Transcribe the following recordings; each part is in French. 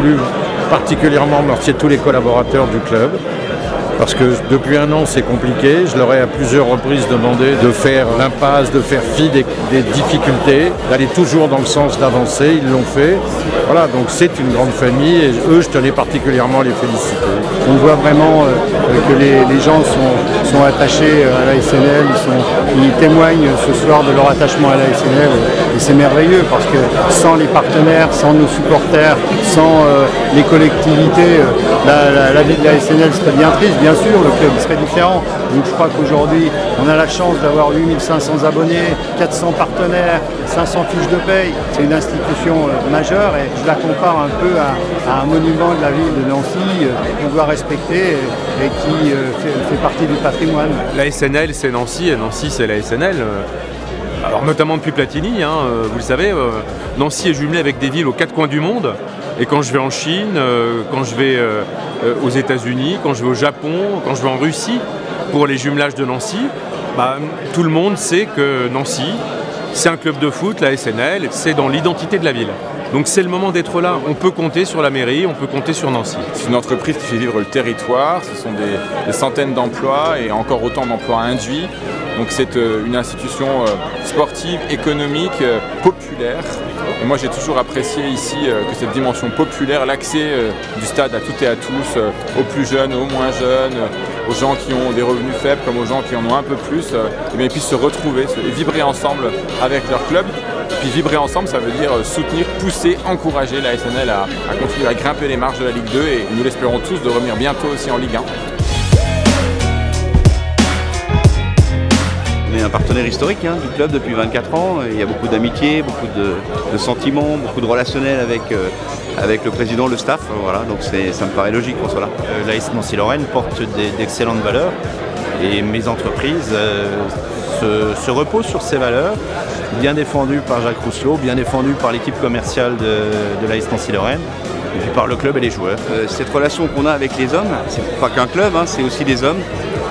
voulu particulièrement remercier tous les collaborateurs du club. Parce que depuis un an, c'est compliqué. Je leur ai à plusieurs reprises demandé de faire l'impasse, de faire fi des difficultés, d'aller toujours dans le sens d'avancer. Ils l'ont fait. Voilà, donc c'est une grande famille et eux, je tenais particulièrement à les féliciter. On voit vraiment que les gens sont attachés à la SNL, ils témoignent ce soir de leur attachement à la SNL et c'est merveilleux parce que sans les partenaires, sans nos supporters, sans les collectivités, la vie de la SNL serait bien triste. Bien sûr, le club serait différent. Donc je crois qu'aujourd'hui, on a la chance d'avoir 8500 abonnés, 400 partenaires, 500 fiches de paye. C'est une institution majeure et je la compare un peu à un monument de la ville de Nancy qu'on doit respecter et qui fait partie du patrimoine. La SNL, c'est Nancy et Nancy, c'est la SNL. Alors notamment depuis Platini, vous le savez, Nancy est jumelée avec des villes aux quatre coins du monde. Et quand je vais en Chine, quand je vais aux États-Unis, quand je vais au Japon, quand je vais en Russie, pour les jumelages de Nancy, tout le monde sait que Nancy, c'est un club de foot, la SNL, c'est dans l'identité de la ville. Donc c'est le moment d'être là. On peut compter sur la mairie, on peut compter sur Nancy. C'est une entreprise qui fait vivre le territoire, ce sont des centaines d'emplois et encore autant d'emplois induits. Donc c'est une institution sportive, économique, populaire. Et moi j'ai toujours apprécié ici que cette dimension populaire, l'accès du stade à toutes et à tous, aux plus jeunes, aux moins jeunes, aux gens qui ont des revenus faibles comme aux gens qui en ont un peu plus, et ils puissent se retrouver et vibrer ensemble avec leur club. Puis vibrer ensemble, ça veut dire soutenir, pousser, encourager la SNL à continuer à grimper les marches de la Ligue 2 et nous l'espérons tous de revenir bientôt aussi en Ligue 1. On est un partenaire historique du club depuis 24 ans. Il y a beaucoup d'amitié, beaucoup de sentiments, beaucoup de relationnel avec le président, le staff. Voilà, donc ça me paraît logique qu'on soit là. L'AS Nancy-Lorraine porte d'excellentes valeurs et mes entreprises se reposent sur ces valeurs, bien défendues par Jacques Rousselot, bien défendues par l'équipe commerciale de l'AS Nancy-Lorraine. Et puis par le club et les joueurs. Cette relation qu'on a avec les hommes, c'est pas qu'un club, c'est aussi des hommes.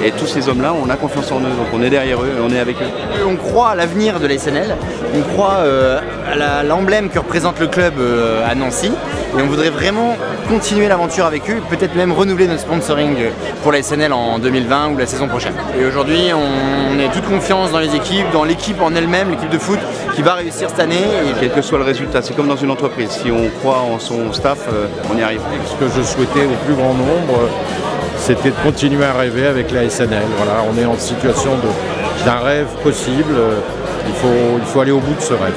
Et tous ces hommes-là, on a confiance en eux, donc on est derrière eux, on est avec eux. On croit à l'avenir de la SNL, on croit à l'emblème que représente le club à Nancy. Et on voudrait vraiment continuer l'aventure avec eux, peut-être même renouveler notre sponsoring pour la SNL en 2020 ou la saison prochaine. Et aujourd'hui, on a toute confiance dans les équipes, dans l'équipe en elle-même, l'équipe de foot qui va réussir cette année. Et quel que soit le résultat, c'est comme dans une entreprise. Si on croit en son staff, on y arrive. Ce que je souhaitais au plus grand nombre, c'était de continuer à rêver avec la SNL. Voilà, on est en situation d'un rêve possible. Il faut aller au bout de ce rêve.